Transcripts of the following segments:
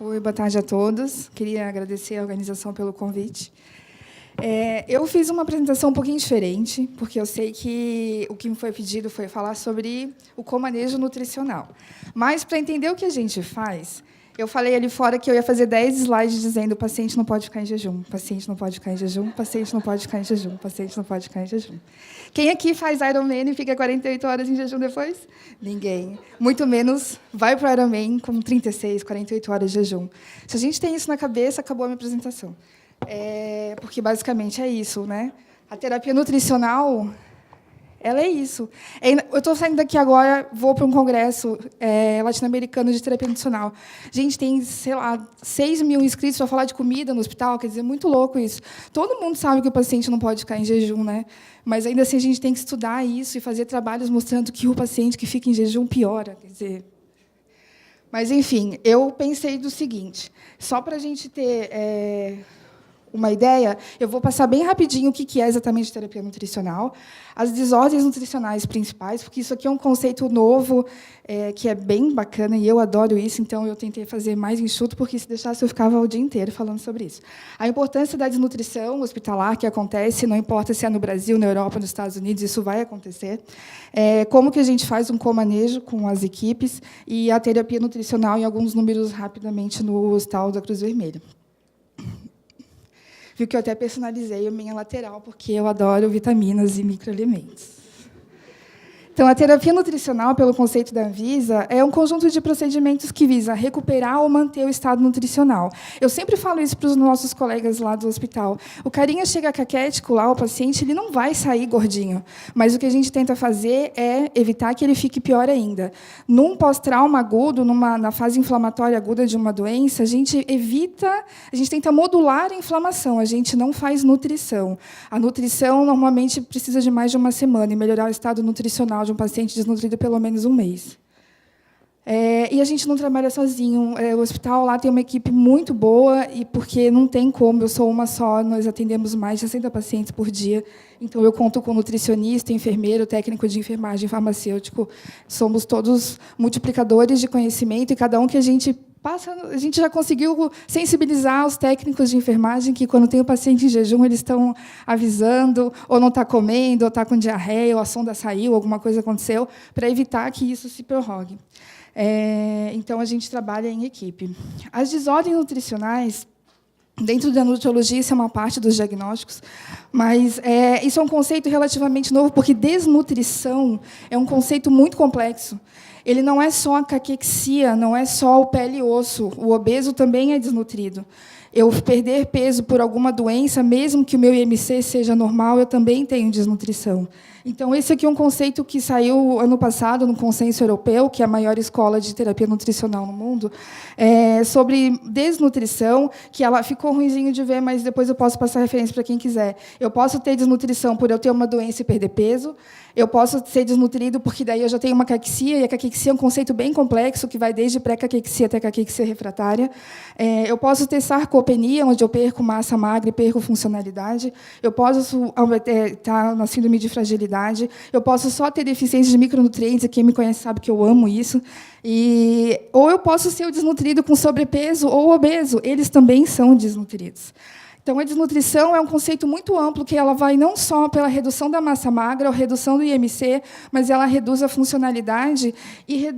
Oi, boa tarde a todos. Queria agradecer a organização pelo convite. Eu fiz uma apresentação um pouquinho diferente, porque eu sei que o que me foi pedido foi falar sobre o comanejo nutricional. Mas, para entender o que a gente faz, eu falei ali fora que eu ia fazer 10 slides dizendo o paciente não pode ficar em jejum, o paciente não pode ficar em jejum, o paciente não pode ficar em jejum, o paciente não pode ficar em jejum. Quem aqui faz Ironman e fica 48 horas em jejum depois? Ninguém. Muito menos vai para o Ironman com 36, 48 horas de jejum. Se a gente tem isso na cabeça, acabou a minha apresentação. Porque, basicamente, é isso, né? A terapia nutricional, ela é isso. Eu estou saindo daqui agora, vou para um congresso latino-americano de terapia nutricional. Gente, tem, sei lá, 6 mil inscritos para falar de comida no hospital, quer dizer, muito louco isso. Todo mundo sabe que o paciente não pode ficar em jejum, né? Mas, ainda assim, a gente tem que estudar isso e fazer trabalhos mostrando que o paciente que fica em jejum piora, quer dizer... Mas, enfim, eu pensei do seguinte, só para a gente ter... uma ideia, eu vou passar bem rapidinho o que é exatamente terapia nutricional, as desordens nutricionais principais, porque isso aqui é um conceito novo, que é bem bacana, e eu adoro isso, então eu tentei fazer mais enxuto, porque se deixasse eu ficava o dia inteiro falando sobre isso. A importância da desnutrição hospitalar que acontece, não importa se é no Brasil, na Europa, nos Estados Unidos, isso vai acontecer. Como que a gente faz um comanejo com as equipes e a terapia nutricional em alguns números rapidamente no Hospital da Cruz Vermelha. Viu que eu até personalizei a minha lateral, porque eu adoro vitaminas e microelementos. Então, a terapia nutricional, pelo conceito da Anvisa, é um conjunto de procedimentos que visa recuperar ou manter o estado nutricional. Eu sempre falo isso para os nossos colegas lá do hospital. O carinha chega caquético lá, o paciente, ele não vai sair gordinho, mas o que a gente tenta fazer é evitar que ele fique pior ainda. Num pós-trauma agudo, na fase inflamatória aguda de uma doença, a gente tenta modular a inflamação, a gente não faz nutrição. A nutrição, normalmente, precisa de mais de uma semana, e melhorar o estado nutricional de um paciente desnutrido pelo menos um mês. E a gente não trabalha sozinho. O hospital lá tem uma equipe muito boa, e porque não tem como, eu sou uma só, nós atendemos mais de 60 pacientes por dia, então eu conto com nutricionista, enfermeiro, técnico de enfermagem, farmacêutico. Somos todos multiplicadores de conhecimento, e cada um que a gente já conseguiu sensibilizar os técnicos de enfermagem que, quando tem o paciente em jejum, eles estão avisando, ou não está comendo, ou está com diarreia, ou a sonda saiu, alguma coisa aconteceu, para evitar que isso se prorrogue. Então, a gente trabalha em equipe. As desordens nutricionais, dentro da nutrologia, isso é uma parte dos diagnósticos, mas isso é um conceito relativamente novo, porque desnutrição é um conceito muito complexo. Ele não é só a caquexia, não é só o pele e osso. O obeso também é desnutrido. Eu perder peso por alguma doença, mesmo que o meu IMC seja normal, eu também tenho desnutrição. Então, esse aqui é um conceito que saiu ano passado no Consenso Europeu, que é a maior escola de terapia nutricional no mundo, sobre desnutrição, que ela ficou ruinzinho de ver, mas depois eu posso passar referência para quem quiser. Eu posso ter desnutrição por eu ter uma doença e perder peso, eu posso ser desnutrido porque daí eu já tenho uma caquexia, e a caquexia é um conceito bem complexo, que vai desde pré-caquexia até caquexia refratária. Eu posso ter sarcopenia, onde eu perco massa magra e perco funcionalidade. Eu posso estar na síndrome de fragilidade. Eu posso só ter deficiência de micronutrientes, e quem me conhece sabe que eu amo isso. Ou eu posso ser o desnutrido com sobrepeso ou obeso. Eles também são desnutridos. Então, a desnutrição é um conceito muito amplo, que ela vai não só pela redução da massa magra, ou redução do IMC, mas ela reduz a funcionalidade e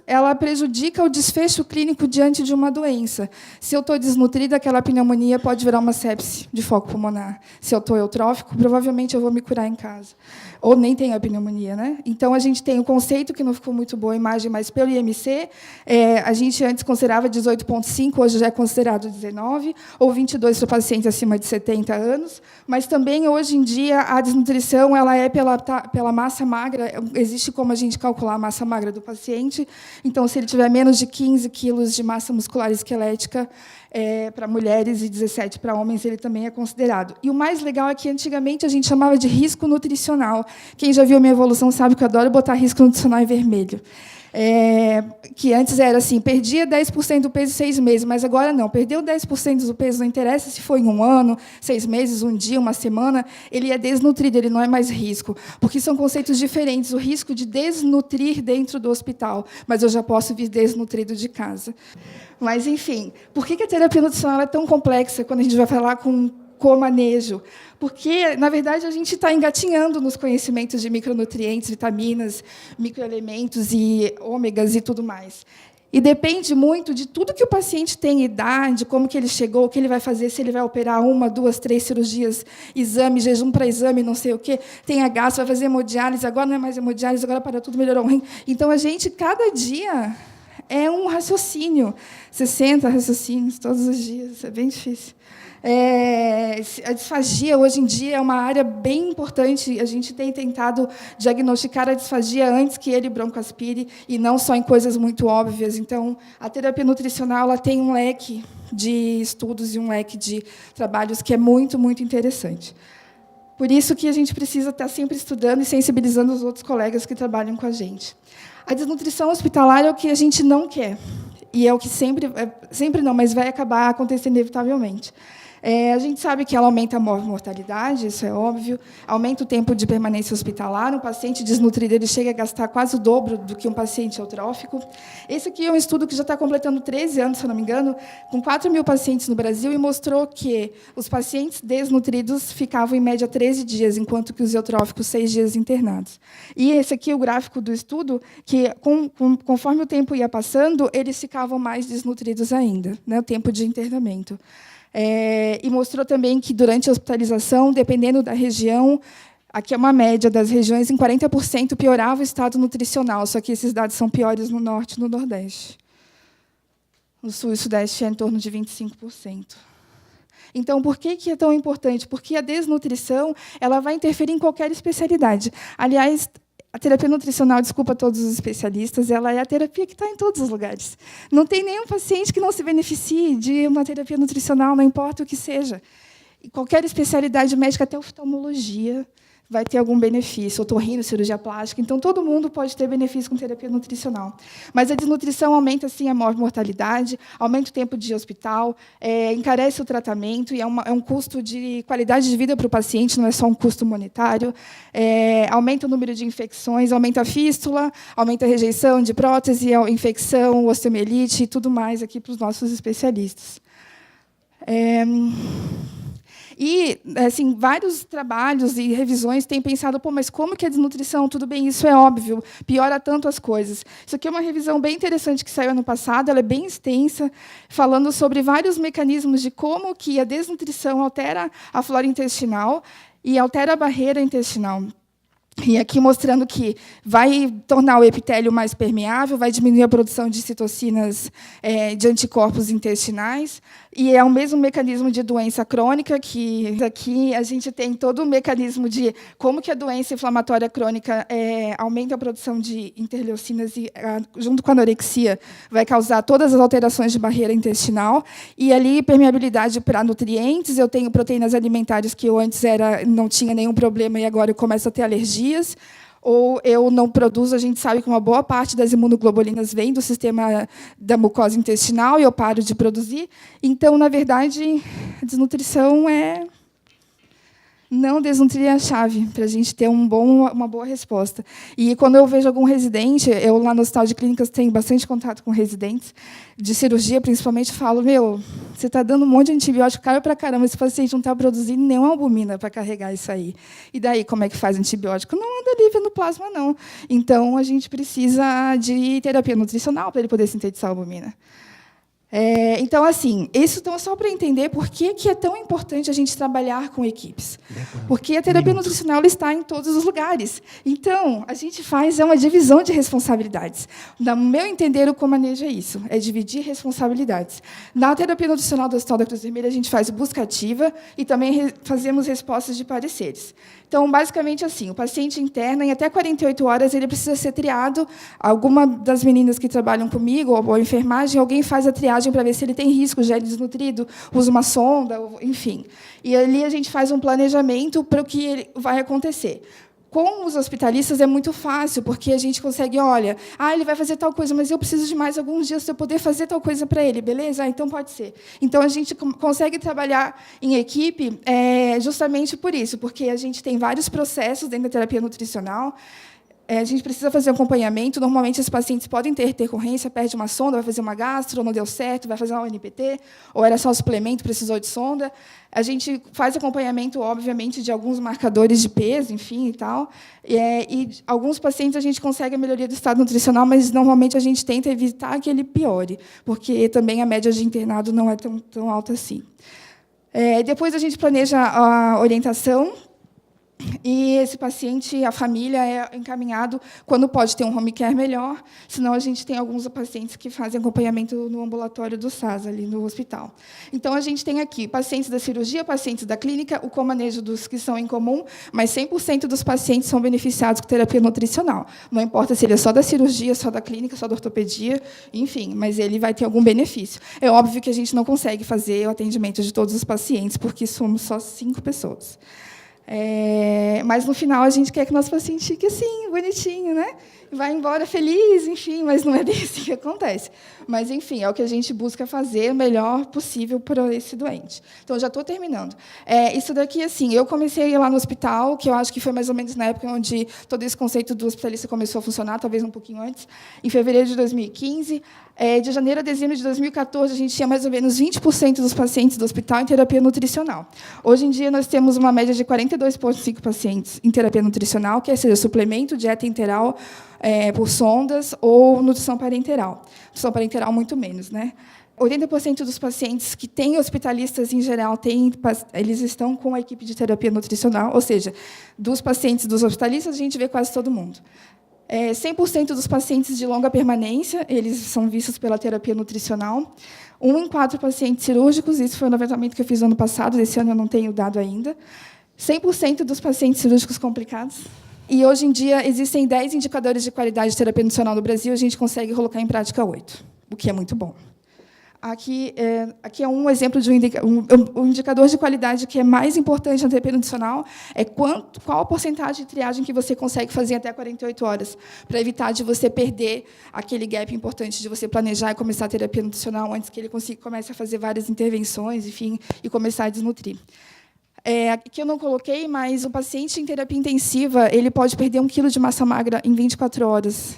ela prejudica o desfecho clínico diante de uma doença. Se eu estou desnutrida, aquela pneumonia pode virar uma sepse de foco pulmonar. Se eu estou eutrófico, provavelmente eu vou me curar em casa. Ou nem tenho a pneumonia, né? Então, a gente tem o conceito, que não ficou muito boa a imagem, mas pelo IMC, a gente antes considerava 18,5, hoje já é considerado 19, ou 22 para pacientes acima de 70 anos, mas também, hoje em dia, a desnutrição ela é pela massa magra. Existe como a gente calcular a massa magra do paciente. Então, se ele tiver menos de 15 quilos de massa muscular esquelética, para mulheres e 17 para homens, ele também é considerado. E o mais legal é que, antigamente, a gente chamava de risco nutricional. Quem já viu a minha evolução sabe que eu adoro botar risco nutricional em vermelho. Que antes era assim, perdia 10% do peso em 6 meses, mas agora não. Perdeu 10% do peso, não interessa se foi em 1 ano, 6 meses, 1 dia, 1 semana, ele é desnutrido, ele não é mais risco, porque são conceitos diferentes. O risco de desnutrir dentro do hospital, mas eu já posso vir desnutrido de casa. Mas, enfim, por que a terapia nutricional é tão complexa quando a gente vai falar com co-manejo? Porque, na verdade, a gente está engatinhando nos conhecimentos de micronutrientes, vitaminas, microelementos e ômegas e tudo mais. E depende muito de tudo que o paciente tem, idade, como que ele chegou, o que ele vai fazer, se ele vai operar 1, 2, 3 cirurgias, exame, jejum para exame, não sei o quê, tem a gastro, vai fazer hemodiálise, agora não é mais hemodiálise, agora para tudo, melhorou o rim. Então, a gente, cada dia, é um raciocínio. 60 raciocínios todos os dias, é bem difícil. A disfagia, hoje em dia, é uma área bem importante. A gente tem tentado diagnosticar a disfagia antes que ele broncoaspire, e não só em coisas muito óbvias. Então, a terapia nutricional ela tem um leque de estudos e um leque de trabalhos que é muito, muito interessante. Por isso que a gente precisa estar sempre estudando e sensibilizando os outros colegas que trabalham com a gente. A desnutrição hospitalar é o que a gente não quer, e é o que sempre não, mas vai acabar acontecendo inevitavelmente. A gente sabe que ela aumenta a mortalidade, isso é óbvio, aumenta o tempo de permanência hospitalar. Um paciente desnutrido ele chega a gastar quase o dobro do que um paciente eutrófico. Esse aqui é um estudo que já está completando 13 anos, se eu não me engano, com 4.000 pacientes no Brasil, e mostrou que os pacientes desnutridos ficavam, em média, 13 dias, enquanto que os eutróficos, 6 dias internados. E esse aqui é o gráfico do estudo, que, conforme o tempo ia passando, eles ficavam mais desnutridos ainda, né, o tempo de internamento. E mostrou também que, durante a hospitalização, dependendo da região, aqui é uma média das regiões, em 40% piorava o estado nutricional, só que esses dados são piores no Norte e no Nordeste. No Sul e Sudeste é em torno de 25%. Então, por que é tão importante? Porque a desnutrição ela vai interferir em qualquer especialidade. Aliás, a terapia nutricional, desculpa a todos os especialistas, ela é a terapia que está em todos os lugares. Não tem nenhum paciente que não se beneficie de uma terapia nutricional, não importa o que seja. E qualquer especialidade médica, até oftalmologia, vai ter algum benefício, otorrino, cirurgia plástica. Então, todo mundo pode ter benefício com terapia nutricional. Mas a desnutrição aumenta, sim, a mortalidade, aumenta o tempo de hospital, encarece o tratamento, e é um custo de qualidade de vida para o paciente, não é só um custo monetário. Aumenta o número de infecções, aumenta a fístula, aumenta a rejeição de prótese, a infecção, osteomielite e tudo mais aqui para os nossos especialistas. E, assim, vários trabalhos e revisões têm pensado, mas como que a desnutrição, tudo bem, isso é óbvio, piora tanto as coisas. Isso aqui é uma revisão bem interessante que saiu ano passado, ela é bem extensa, falando sobre vários mecanismos de como que a desnutrição altera a flora intestinal e altera a barreira intestinal. E aqui mostrando que vai tornar o epitélio mais permeável, vai diminuir a produção de citocinas, de anticorpos intestinais, e é o mesmo mecanismo de doença crônica, que aqui a gente tem todo o mecanismo de como que a doença inflamatória crônica aumenta a produção de interleucinas e, junto com a anorexia, vai causar todas as alterações de barreira intestinal, e ali permeabilidade para nutrientes. Eu tenho proteínas alimentares que eu antes não tinha nenhum problema, e agora eu começo a ter alergia, ou eu não produzo. A gente sabe que uma boa parte das imunoglobulinas vem do sistema da mucosa intestinal, e eu paro de produzir. Então, na verdade, a desnutrição não desnutrir é a chave para a gente ter uma boa resposta. E, quando eu vejo algum residente, eu, lá no Hospital de Clínicas, tenho bastante contato com residentes, de cirurgia, principalmente, falo, você está dando um monte de antibiótico caro para caramba, esse paciente não está produzindo nenhuma albumina para carregar isso aí. E daí, como é que faz antibiótico? Não anda livre no plasma, não. Então, a gente precisa de terapia nutricional para ele poder sintetizar a albumina. Então, assim, isso só para entender por que é tão importante a gente trabalhar com equipes. Porque a terapia nutricional está em todos os lugares. Então, a gente faz uma divisão de responsabilidades. No meu entender, o co-manejo é isso, é dividir responsabilidades. Na terapia nutricional do Hospital da Cruz Vermelha, a gente faz busca ativa e também fazemos respostas de pareceres. Então, basicamente, assim, o paciente interna, em até 48 horas, ele precisa ser triado. Alguma das meninas que trabalham comigo, ou a enfermagem, alguém faz a triagem para ver se ele tem risco, já é desnutrido, usa uma sonda, enfim. E ali a gente faz um planejamento para o que vai acontecer. Com os hospitalistas é muito fácil, porque a gente consegue, olha, ele vai fazer tal coisa, mas eu preciso de mais alguns dias para eu poder fazer tal coisa para ele, beleza? Então pode ser. Então a gente consegue trabalhar em equipe justamente por isso, porque a gente tem vários processos dentro da terapia nutricional. A gente precisa fazer um acompanhamento. Normalmente, os pacientes podem ter recorrência, perde uma sonda, vai fazer uma gastro, não deu certo, vai fazer uma NPT, ou era só suplemento, precisou de sonda. A gente faz acompanhamento, obviamente, de alguns marcadores de peso, enfim, e tal. E alguns pacientes a gente consegue a melhoria do estado nutricional, mas, normalmente, a gente tenta evitar que ele piore, porque também a média de internado não é tão alta assim. Depois, a gente planeja a orientação. E esse paciente, a família, é encaminhado quando pode ter um home care melhor, senão a gente tem alguns pacientes que fazem acompanhamento no ambulatório do SAS, ali no hospital. Então, a gente tem aqui pacientes da cirurgia, pacientes da clínica, o comanejo dos que são em comum, mas 100% dos pacientes são beneficiados com terapia nutricional. Não importa se ele é só da cirurgia, só da clínica, só da ortopedia, enfim, mas ele vai ter algum benefício. É óbvio que a gente não consegue fazer o atendimento de todos os pacientes, porque somos só 5 pessoas. Mas, no final, a gente quer que o nosso paciente fique assim, bonitinho, né? Vai embora feliz, enfim, mas não é bem assim que acontece. Mas, enfim, é o que a gente busca fazer o melhor possível para esse doente. Então, já estou terminando. Isso daqui, assim, eu comecei lá no hospital, que eu acho que foi mais ou menos na época onde todo esse conceito do hospitalista começou a funcionar, talvez um pouquinho antes, em fevereiro de 2015. De janeiro a dezembro de 2014, a gente tinha mais ou menos 20% dos pacientes do hospital em terapia nutricional. Hoje em dia, nós temos uma média de 42,5 pacientes em terapia nutricional, que seja suplemento, dieta interal, por sondas ou nutrição parenteral. Nutrição parenteral, muito menos, né? 80% dos pacientes que têm hospitalistas, em geral, eles estão com a equipe de terapia nutricional, ou seja, dos pacientes dos hospitalistas, a gente vê quase todo mundo. 100% dos pacientes de longa permanência, eles são vistos pela terapia nutricional. 1 em 4 pacientes cirúrgicos, isso foi um levantamento que eu fiz no ano passado, esse ano eu não tenho dado ainda. 100% dos pacientes cirúrgicos complicados. E, hoje em dia, existem 10 indicadores de qualidade de terapia nutricional no Brasil, a gente consegue colocar em prática 8, o que é muito bom. Aqui é um exemplo de um indicador de qualidade que é mais importante na terapia nutricional, qual a porcentagem de triagem que você consegue fazer até 48 horas, para evitar de você perder aquele gap importante de você planejar e começar a terapia nutricional antes que ele comece a fazer várias intervenções, enfim, e começar a desnutrir. Aqui eu não coloquei, mas o paciente em terapia intensiva ele pode perder 1 quilo de massa magra em 24 horas.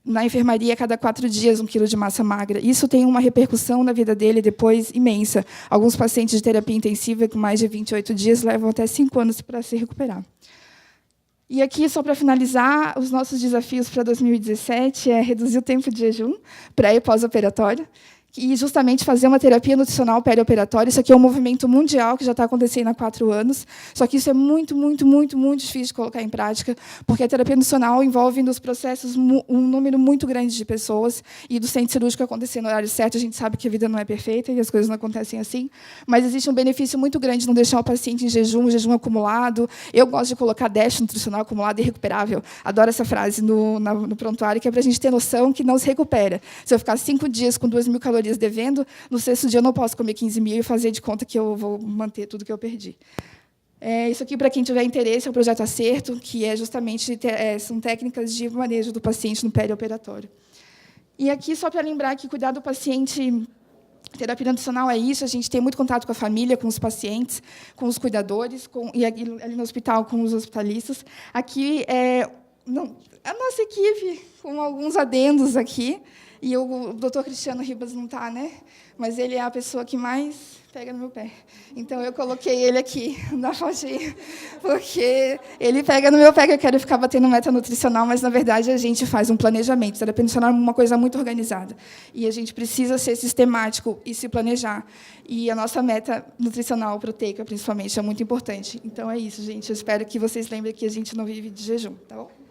Na enfermaria, a cada 4 dias, 1 quilo de massa magra. Isso tem uma repercussão na vida dele depois imensa. Alguns pacientes de terapia intensiva, com mais de 28 dias, levam até 5 anos para se recuperar. E aqui, só para finalizar, os nossos desafios para 2017 é reduzir o tempo de jejum, pré- e pós-operatório, e justamente fazer uma terapia nutricional perioperatória. Isso aqui é um movimento mundial que já está acontecendo há 4 anos, só que isso é muito, muito, muito, muito difícil de colocar em prática, porque a terapia nutricional envolve nos processos um número muito grande de pessoas, e do centro cirúrgico acontecer no horário certo, a gente sabe que a vida não é perfeita e as coisas não acontecem assim, mas existe um benefício muito grande de não deixar o paciente em jejum acumulado. Eu gosto de colocar déficit nutricional acumulado e recuperável. Adoro essa frase no prontuário, que é para a gente ter noção que não se recupera. Se eu ficar 5 dias com 2.000 calorias devendo, no 6º dia eu não posso comer 15.000 e fazer de conta que eu vou manter tudo que eu perdi. Isso aqui, para quem tiver interesse, é o projeto Acerto, que é justamente são técnicas de manejo do paciente no perioperatório. E aqui, só para lembrar que cuidar do paciente, terapia nutricional é isso, a gente tem muito contato com a família, com os pacientes, com os cuidadores, e ali no hospital, com os hospitalistas. Aqui a nossa equipe, com alguns adendos aqui, e o doutor Cristiano Ribas não está, né? Mas ele é a pessoa que mais pega no meu pé. Então, eu coloquei ele aqui na fotinha, porque ele pega no meu pé, que eu quero ficar batendo meta nutricional, mas, na verdade, a gente faz um planejamento. Terapia nutricional é uma coisa muito organizada. E a gente precisa ser sistemático e se planejar. E a nossa meta nutricional proteica, principalmente, é muito importante. Então, é isso, gente. Eu espero que vocês lembrem que a gente não vive de jejum. Tá bom?